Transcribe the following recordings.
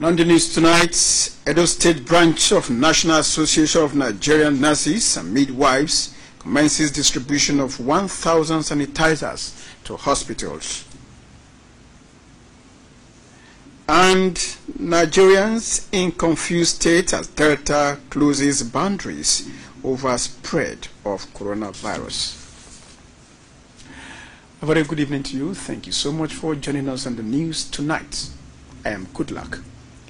And on the news tonight, Edo State branch of National Association of Nigerian Nurses and Midwives commences distribution of 1,000 sanitizers to hospitals. And Nigerians in confused state as Delta closes boundaries over spread of coronavirus. A very good evening to you. Thank you so much for joining us on the news tonight. I am Goodluck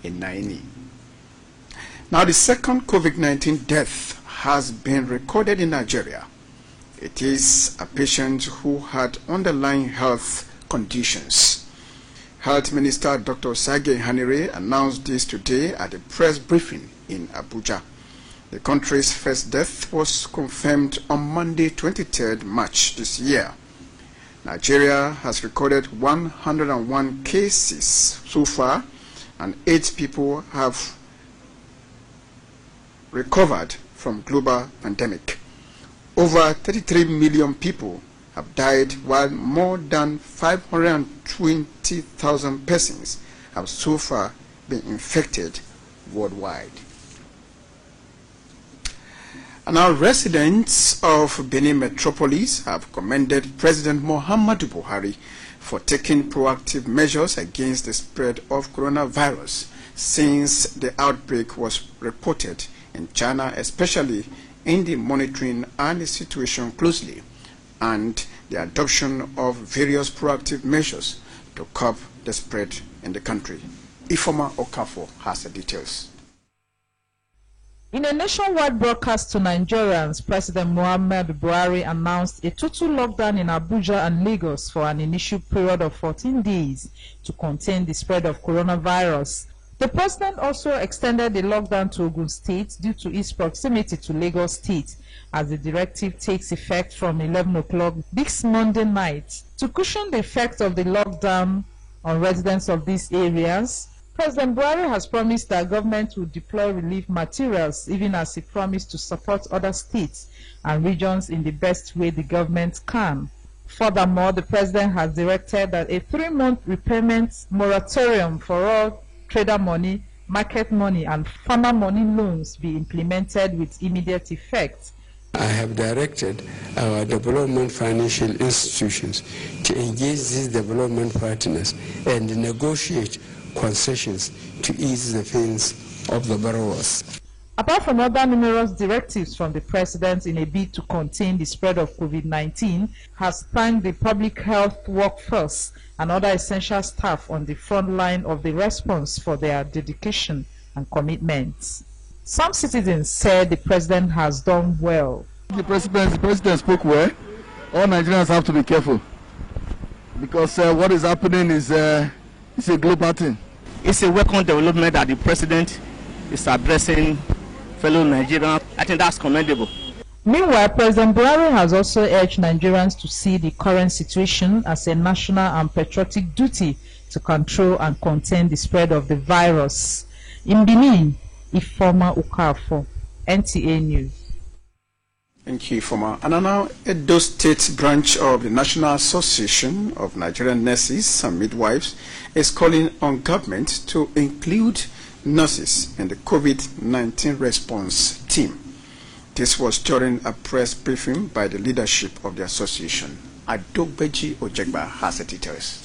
in Naini. Now, the second COVID-19 death has been recorded in Nigeria. It is a patient who had underlying health conditions. Health Minister Dr. Sage Hanire announced this today at a press briefing in Abuja. The country's first death was confirmed on Monday, 23rd March this year. Nigeria has recorded 101 cases so far, and 8 people have recovered from global pandemic. Over 33 million people have died, while more than 520,000 persons have so far been infected worldwide. And our residents of Benin Metropolis have commended President Muhammadu Buhari for taking proactive measures against the spread of coronavirus since the outbreak was reported in China, especially in the monitoring and the situation closely, and the adoption of various proactive measures to curb the spread in the country. Ifoma Okafor has the details. In a nationwide broadcast to Nigerians, President Muhammadu Buhari announced a total lockdown in Abuja and Lagos for an initial period of 14 days to contain the spread of coronavirus. The president also extended the lockdown to Ogun State due to its proximity to Lagos State, as the directive takes effect from 11 o'clock this Monday night. To cushion the effect of the lockdown on residents of these areas, President Buhari has promised that government will deploy relief materials, even as he promised to support other states and regions in the best way the government can. Furthermore, the president has directed that a 3-month repayment moratorium for all trader money, market money, and farmer money loans be implemented with immediate effect. I have directed our development financial institutions to engage these development partners and negotiate concessions to ease the pains of the borrowers. Apart from other numerous directives from the president in a bid to contain the spread of COVID-19, has thanked the public health workforce and other essential staff on the front line of the response for their dedication and commitment. Some citizens said the president has done well. The president spoke well. All Nigerians have to be careful, because what is happening is it's a global thing. It's a welcome development that the president is addressing fellow Nigerians. I think that's commendable. Meanwhile, President Buhari has also urged Nigerians to see the current situation as a national and patriotic duty to control and contain the spread of the virus. In Benin, Ifoma Okafor, NTA News. Thank you, Ifoma. And now, Edo State branch of the National Association of Nigerian Nurses and Midwives is calling on government to include nurses in the COVID-19 response team. This was during a press briefing by the leadership of the association. Adogbeji Ojegba has the details.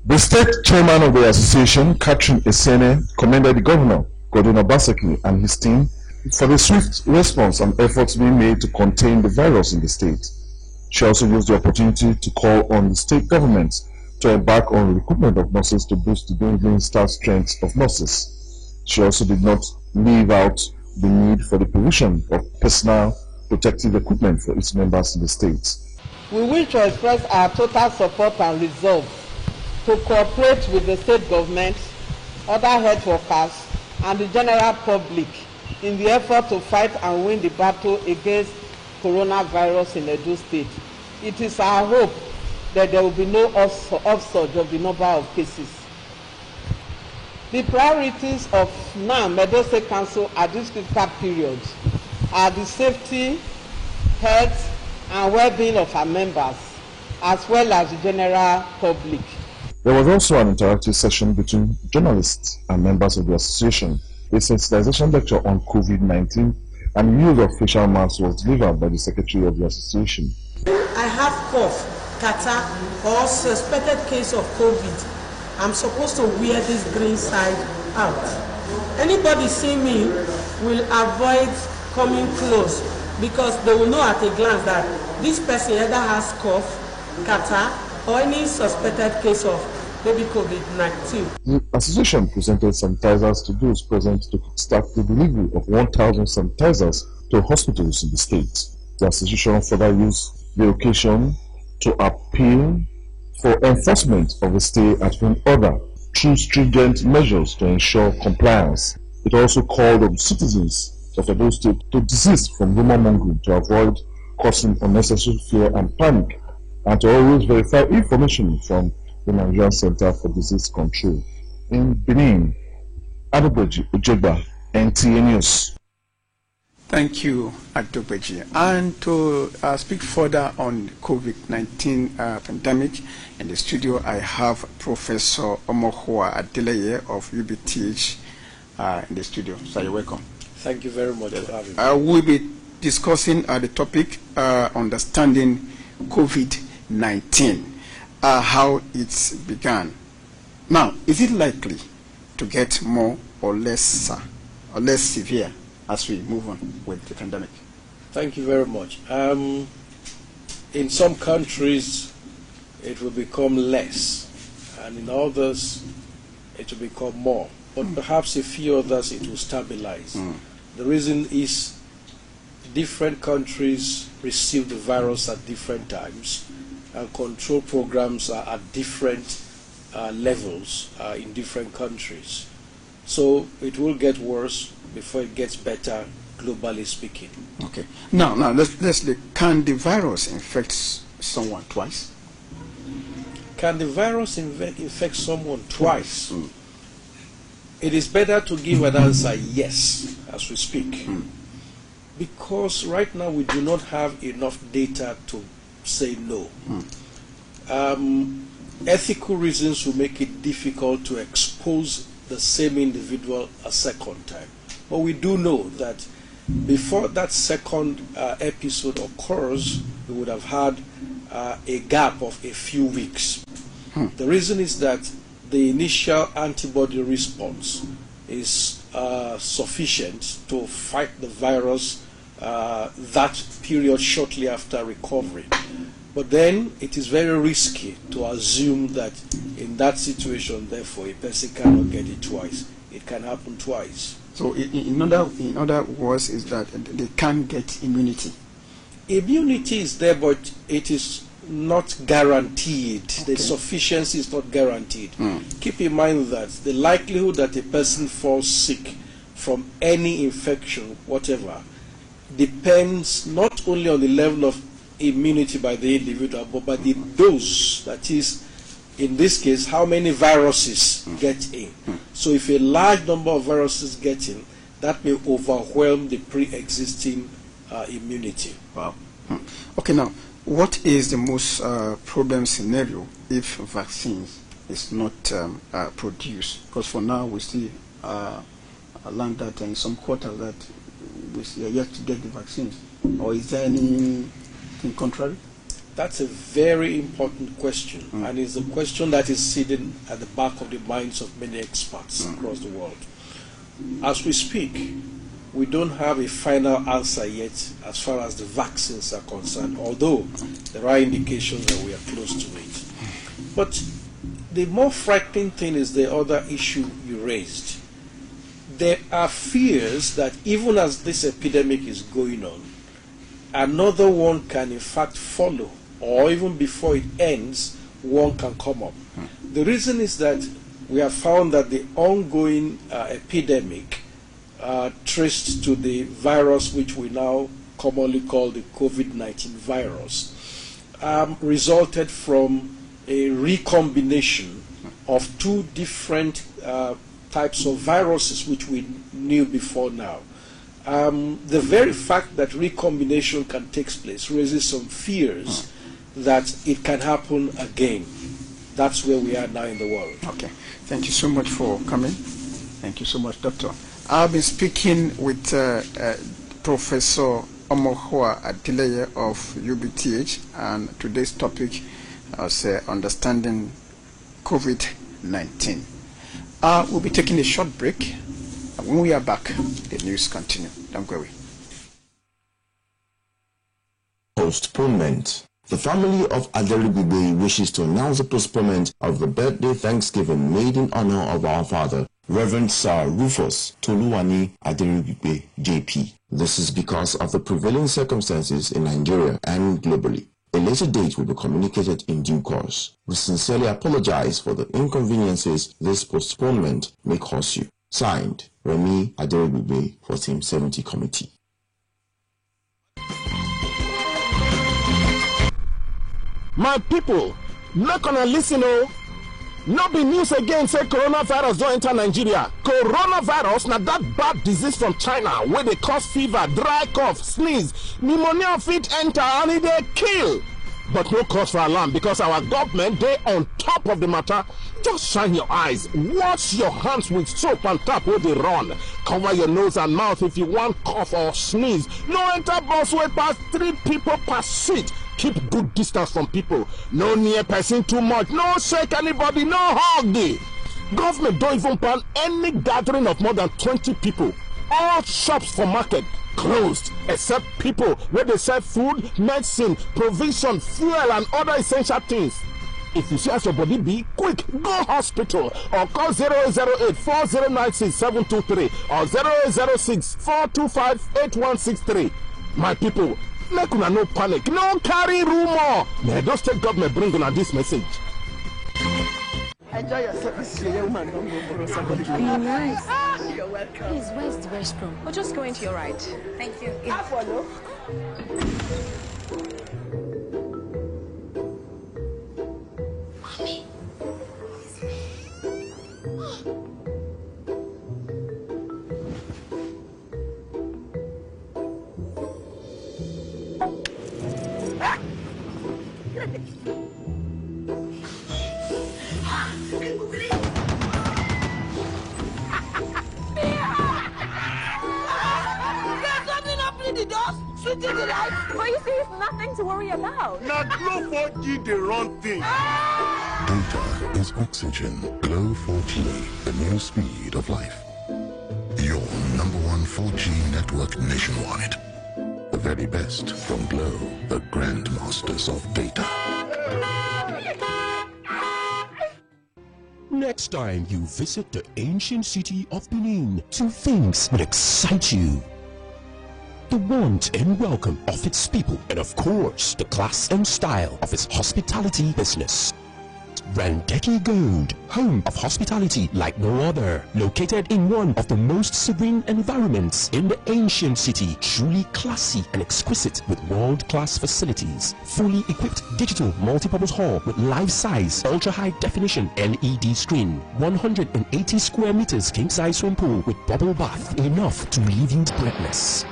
The state chairman of the association, Catherine Esene, commended the governor, Godwin Obaseki, and his team for the swift response and efforts being made to contain the virus in the state. She also used the opportunity to call on the state government to embark on recruitment of nurses to boost the dwindling staff strength of nurses. She also did not leave out the need for the provision of personal protective equipment for its members in the state. We wish to express our total support and resolve to cooperate with the state government, other health workers, and the general public in the effort to fight and win the battle against coronavirus in Edo State. It is our hope that there will be no upsurge of the number of cases. The priorities of NAM, Edo State Council, at this critical period are the safety, health, and well-being of our members, as well as the general public. There was also an interactive session between journalists and members of the association. A sensitization lecture on COVID-19 and use of facial masks was delivered by the secretary of the association. I have cough, catarrh, or suspected case of COVID. I'm supposed to wear this green side out. Anybody see me will avoid coming close because they will know at a glance that this person either has cough, catarrh, or any suspected case of maybe COVID-19. The association presented sanitizers to those present to start the delivery of 1,000 sanitizers to hospitals in the state. The association further used the occasion to appeal for enforcement of the stay-at-home order through stringent measures to ensure compliance. It also called on citizens of Edo State to desist from rumor-mongering to avoid causing unnecessary fear and panic, and to always verify information from the Nigerian Center for Disease Control. In Benin, Adebeji Ojegba, NTA News. Thank you, Adebeji. And to speak further on COVID-19 pandemic, in the studio I have Professor Omohua Adeleye of UBTH in the studio. So you're welcome. Thank you very much for having me. We'll be discussing the topic understanding COVID-19. How it began. Now, is it likely to get more or less severe as we move on with the pandemic? Thank you very much. In some countries, it will become less, and in others, it will become more. But perhaps a few others, it will stabilize. The reason is different countries receive the virus at different times, and control programs are at different levels in different countries. So it will get worse before it gets better, globally speaking. Okay. Now let's look. Can the virus infect someone twice? Can the virus infect someone twice? It is better to give an answer yes as we speak. Because right now we do not have enough data to say no. Ethical reasons will make it difficult to expose the same individual a second time. But we do know that before that second episode occurs, we would have had a gap of a few weeks. The reason is that the initial antibody response is sufficient to fight the virus that period shortly after recovery. But then it is very risky to assume that in that situation, therefore, a person cannot get it twice. It can happen twice. So in other words, is that they can't get immunity? Immunity is there, but it is not guaranteed. Okay. The sufficiency is not guaranteed. Keep in mind that the likelihood that a person falls sick from any infection, whatever, depends not only on the level of immunity by the individual, but by the dose, that is, in this case, how many viruses get in. So if a large number of viruses get in, that may overwhelm the pre-existing immunity. Wow. Okay, now, what is the most problem scenario if vaccines is not produced? Because for now we see learned that in some quarters that we are yet to get the vaccines. Or is there anything contrary? That's a very important question, and it's a question that is sitting at the back of the minds of many experts across the world. As we speak, we don't have a final answer yet as far as the vaccines are concerned, although there are indications that we are close to it. But the more frightening thing is the other issue you raised. There are fears that even as this epidemic is going on, another one can in fact follow, or even before it ends, one can come up. The reason is that we have found that the ongoing epidemic traced to the virus which we now commonly call the COVID-19 virus resulted from a recombination of two different types of viruses which we knew before now. the very fact that recombination can take place raises some fears that it can happen again. That's where we are now in the world. Okay. Thank you so much for coming. Thank you so much, Doctor. I've been speaking with Professor Omohua Adeleye of UBTH, and today's topic was understanding COVID-19. We'll be taking a short break. When we are back, the news continue. Don't go away. Postponement. The family of Aderibigbe wishes to announce the postponement of the birthday Thanksgiving made in honor of our father, Reverend Sir Rufus Toluwani Aderibigbe, JP. This is because of the prevailing circumstances in Nigeria and globally. A later date will be communicated in due course. We sincerely apologize for the inconveniences this postponement may cause you. Signed, Remy Aderibigbe for Team 70 Committee. My people, make una listen oh. No be news again say coronavirus don't enter Nigeria. Coronavirus na that bad disease from China where they cause fever, dry cough, sneeze, pneumonia fit enter and it dey kill. But no cause for alarm because our government they on top of the matter. Just shine your eyes, wash your hands with soap and tap where they run. Cover your nose and mouth if you want cough or sneeze. No enter bus way past 3 people per seat. Keep good distance from people. No near person too much. No shake anybody. No hug. Government don't even plan any gathering of more than 20 people. All shops for market closed except people where they sell food, medicine, provision, fuel and other essential things. If you see as your body be, quick, go hospital or call 0808-4096-723 or 0806-425-8163. My people, make una no panic, no carry rumor. May Edo State government bring on this message. Enjoy yourself. This is your woman. Don't go borrow somebody. Nice. You're welcome. Please, where's the restroom? We're just going to your right. Thank you. I follow. Mommy. But you see, it's nothing to worry about. Now, Glow 4G, the wrong thing. Data is oxygen. Glow 4G, the new speed of life. Your #1 4G network nationwide. The very best from Glow, the grandmasters of data. Next time you visit the ancient city of Benin, 2 things will excite you: the warmth and welcome of its people, and of course, the class and style of its hospitality business. Randeki Gold, home of hospitality like no other, located in one of the most serene environments in the ancient city, truly classy and exquisite with world-class facilities. Fully equipped digital multipurpose hall with life-size, ultra-high definition LED screen, 180 square meters king-size swimming pool with bubble bath, enough to leave you breathless.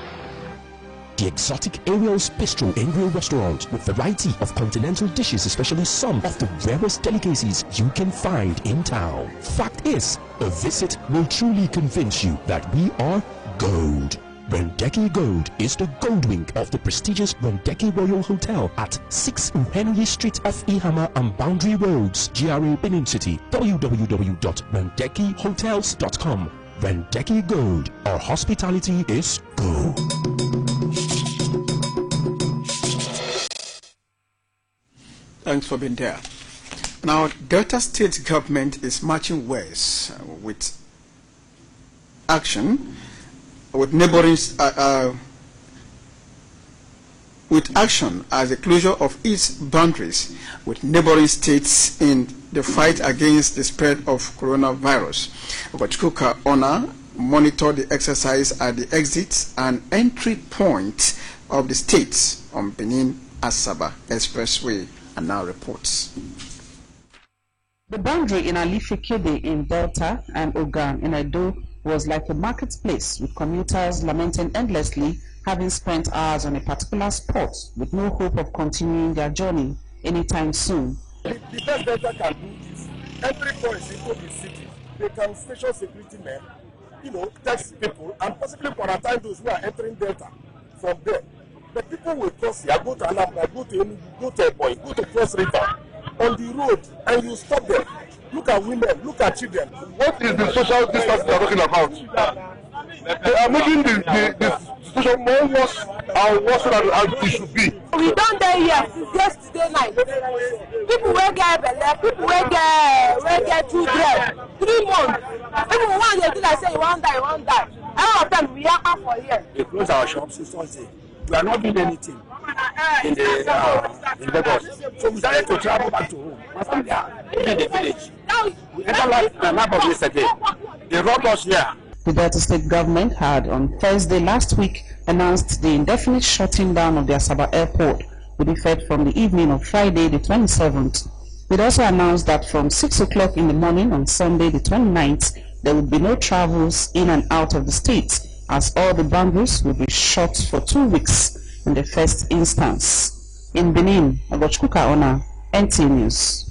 The exotic Ariel's Bistro and Grill restaurant with variety of continental dishes, especially some of the rarest delicacies you can find in town. Fact is, a visit will truly convince you that we are gold. Randeki Gold is the gold wing of the prestigious Randeki Royal Hotel at 6 Henry Street off Ihama and Boundary Roads, GRA Benin City. www.randekihotels.com. Randeki Gold, our hospitality is gold. Thanks for being there. Now, Delta State government is marching west with action with neighboring with action as the closure of its boundaries with neighboring states in the fight against the spread of coronavirus. Obachuka Ona monitored the exercise at the exits and entry point of the states on Benin-Asaba Expressway and now reports. The boundary in Alifikede in Delta and Ogan in Edo was like a marketplace, with commuters lamenting endlessly, having spent hours on a particular spot with no hope of continuing their journey anytime soon. The best Delta can do is every point into the city, they can station security men, test people and possibly quarantine those who are entering Delta from there. The people will cross here, go to Anambra, go to Enugu, go to Ebonyi, go to Cross River on the road, and you stop them. Look at women, look at children. What is the social distance they are talking about? They are making the situation more worse and worse than it should be. We don't die here since yesterday night. People will get belly, people will get children. 3 months. People want to do like say you won't die, All of them we are out for here. They close our shops this Thursday. We are not doing anything in Lagos. So we started to travel back to home. My family are in the village. We entered the map of yesterday. They robbed us here. The Delta State government had on Thursday last week announced the indefinite shutting down of the Asaba airport with effect from the evening of Friday the 27th. It also announced that from 6 o'clock in the morning on Sunday the 29th, there would be no travels in and out of the state, as all the boundaries will be shut for 2 weeks in the first instance. In Benin, Agochkuka Ona, NT News.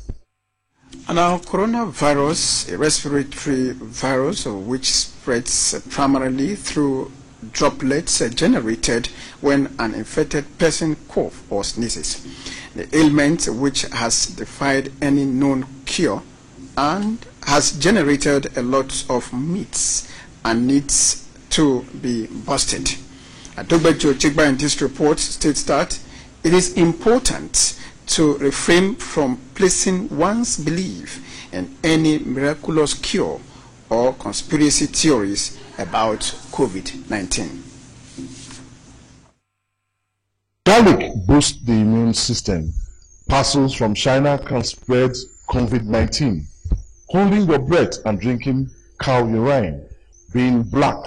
Now, coronavirus, a respiratory virus which spreads primarily through droplets generated when an infected person coughs or sneezes. The ailment, which has defied any known cure and has generated a lot of myths and needs to be busted. Adogbejo Chigba in this report states that it is important to refrain from placing one's belief in any miraculous cure or conspiracy theories about COVID-19. Garlic boosts the immune system. Parcels from China can spread COVID-19. Holding your breath and drinking cow urine, being black,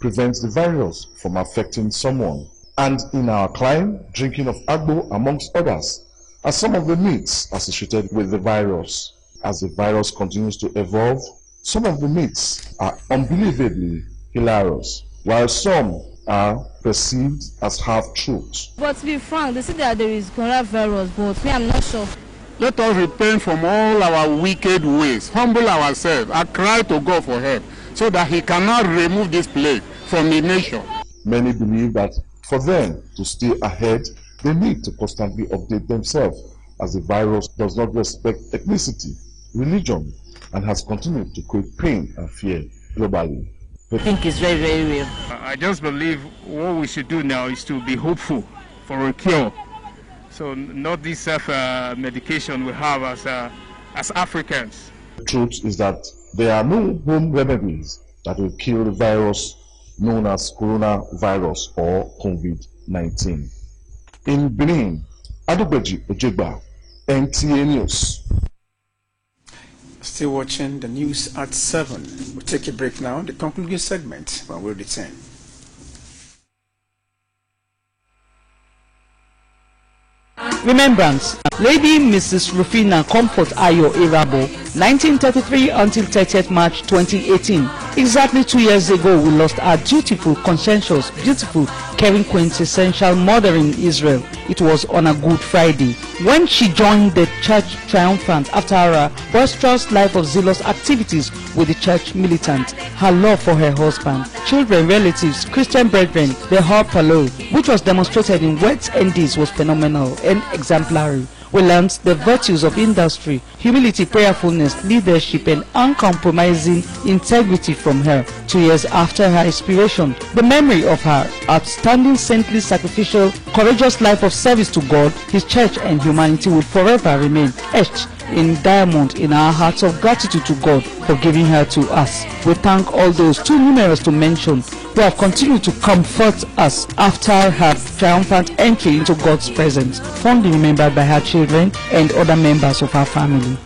prevents the virus from affecting someone. And in our climb, drinking of agbo, amongst others, are some of the myths associated with the virus. As the virus continues to evolve, some of the myths are unbelievably hilarious, while some are perceived as half-truths. But to be frank, they say that there is coronavirus, but me, I'm not sure. Let us repent from all our wicked ways, humble ourselves, and cry to God for help, so that He cannot remove this plague from the nation. Many believe that for them to stay ahead, they need to constantly update themselves, as the virus does not respect ethnicity, religion, and has continued to create pain and fear globally. I think it's very, very real. I just believe what we should do now is to be hopeful for a cure. So not this self-medication we have as Africans. The truth is that there are no home remedies that will kill the virus known as coronavirus or COVID-19. In Benin, Adogbeji Ojegba, NTA News. Still watching the news at 7. We'll take a break now. The concluding segment when we return. Remembrance, Lady Mrs. Rufina Comfort Ayo Irabo, 1933 until 30th March 2018. Exactly 2 years ago, we lost our dutiful, conscientious, beautiful, caring, quintessential mother in Israel. It was on a Good Friday, when she joined the church triumphant after her boisterous life of zealous activities with the church militant. Her love for her husband, children, relatives, Christian brethren, the whole palo, which was demonstrated in words and deeds, was phenomenal and exemplary. We learned the virtues of industry, humility, prayerfulness, leadership, and uncompromising integrity from her. 2 years after her inspiration, the memory of her outstanding saintly, sacrificial, courageous life of service to God, His church, and humanity will forever remain etched in diamond in our hearts of gratitude to God for giving her to us. We thank all those, too numerous to mention, who have continued to comfort us after her triumphant entry into God's presence, fondly remembered by her children and other members of her family.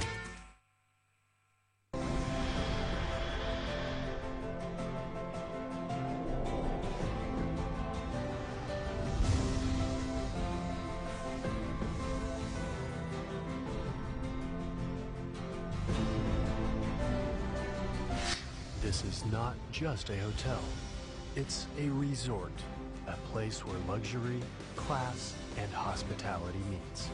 The This is not just a hotel. It's a resort, a place where luxury, class, and hospitality meets.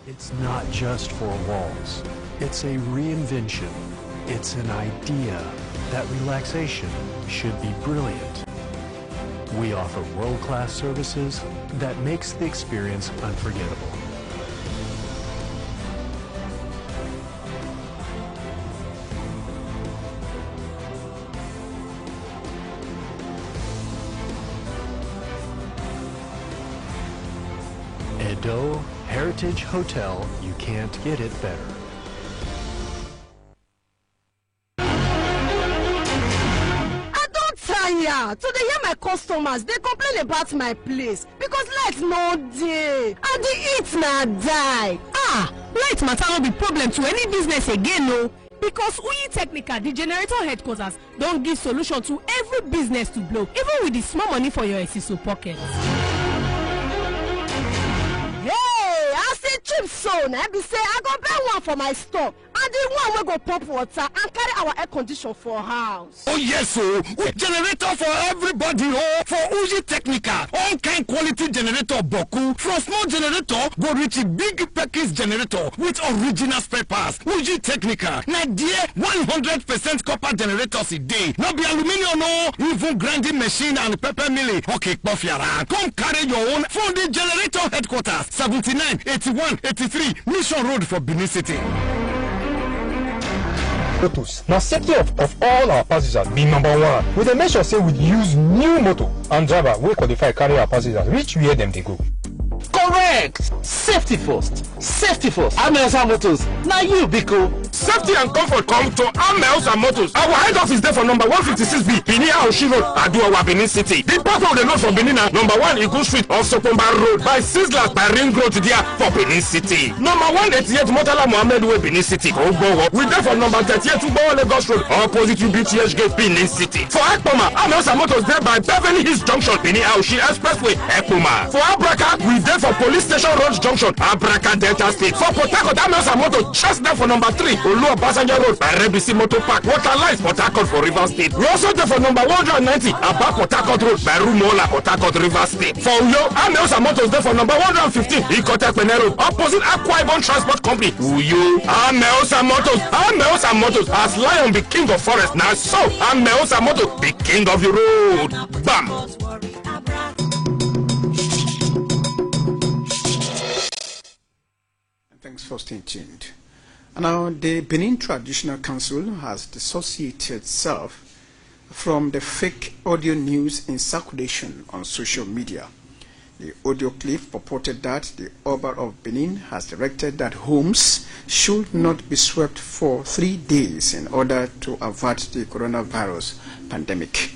It's not just four walls. It's a reinvention. It's an idea that relaxation should be brilliant. We offer world-class services that makes the experience unforgettable. Edo Heritage Hotel, you can't get it better. To dey hear my customers, they complain about my place because light no dey and the heat na die. Light matter no be problem to any business again, no. Because Uyi Technical, the generator headquarters, don't give solution to every business to blow, even with the small money for your SSO pocket. Hey, I say cheap so na be say I go buy one for my store and the one wey go pump water and carry our air condition for house. Oh yes, so with generator for everybody, for Uji Technical, all kind quality generator boku, from small generator go reach a big package generator with original spare parts. Uji Technical, na dear 100% copper generators a day. No be aluminium, no, even grinding machine and pepper milling. Okay, Kofiara, come carry your own from the generator headquarters, 79, 81, 83, Mission Road for Benin City. Now safety of all our passengers be number one. We dey make sure say we use new motor and driver wey qualify carry our passengers reach where them they go. Correct! Safety first. Safety first. Amelsa Motors. Now you, Biko. Safety and comfort come to Amelsa Motors. Our head office there for number 156B, Benin Aoshi Road, Aduawa, Benin City. The part of the road from Benin, number 1 Eagle Street off Sokomba Road, by Sizzlers, by Ring Road there for Benin City. Number 188 Motala Mohammed Way, Benin City. We there for number 38 Tubo Lagos Road, opposite UBTH Gate, Benin City. For Ekpoma, Amelsa Motors there by Beverly Hills Junction, Benin Aoshi Expressway, Ekpoma. For Abraka, we there for Police Station Road Junction, Abraka Delta State. For Port Harcourt, Amelsa Motor just there for number 3, Oluwa Passenger Road, by Rebisi Motor Park, Water Lines, Port Harcourt for River State. We also there for number 190, Abba Port Harcourt Road, by Rumola, Port Harcourt, River State. For Uyo, Amelsa Motors there for number 115, Ikote Pene Road, opposite Aqua Ibon Transport Company. Uyo, Amelsa Motors, as lion be king of forest, now so Amelsa Motors be king of the road. Bam! Thanks for staying tuned. Now, the Benin Traditional Council has dissociated itself from the fake audio news in circulation on social media. The audio clip purported that the Oba of Benin has directed that homes should not be swept for 3 days in order to avert the coronavirus pandemic.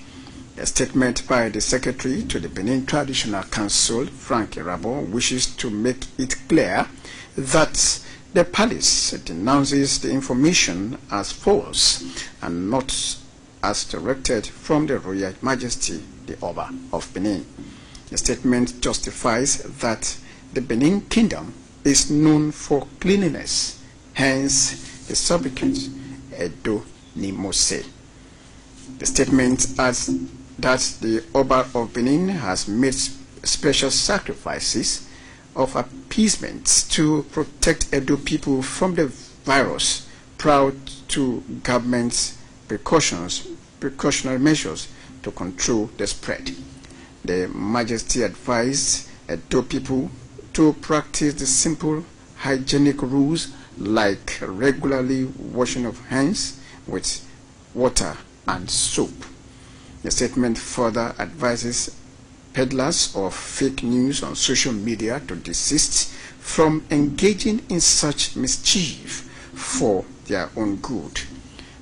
A statement by the Secretary to the Benin Traditional Council, Frank Irabo, wishes to make it clear that the palace denounces the information as false and not as directed from the Royal Majesty, the Oba of Benin. The statement justifies that the Benin Kingdom is known for cleanliness, hence the sobriquet Edo Nimose. The statement adds that the Oba of Benin has made special sacrifices of appeasement to protect Edo people from the virus, proud to government's precautionary measures to control the spread. The Majesty advised Edo people to practice the simple hygienic rules like regularly washing of hands with water and soap. The statement further advises peddlers of fake news on social media to desist from engaging in such mischief for their own good.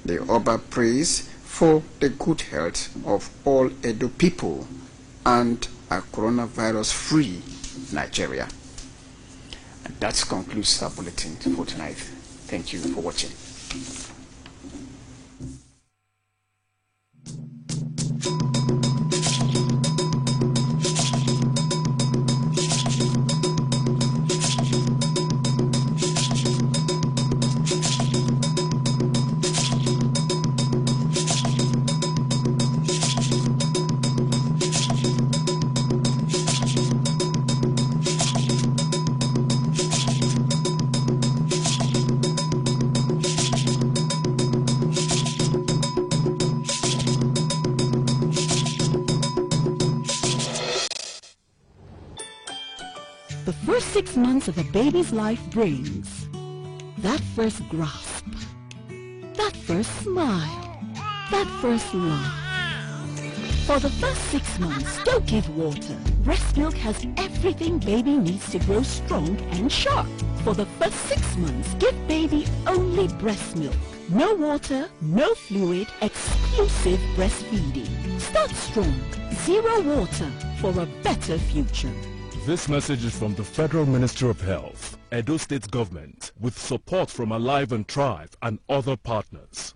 The Oba prays for the good health of all Edo people and a coronavirus-free Nigeria. And that concludes our bulletin for tonight. Thank you for watching. the first 6 months of a baby's life brings. That first grasp, that first smile, that first laugh. For the first 6 months, don't give water. Breast milk has everything baby needs to grow strong and sharp. For the first 6 months, give baby only breast milk. No water, no fluid, exclusive breastfeeding. Start strong. Zero water for a better future. This message is from the Federal Ministry of Health, Edo State Government, with support from Alive and Thrive and other partners.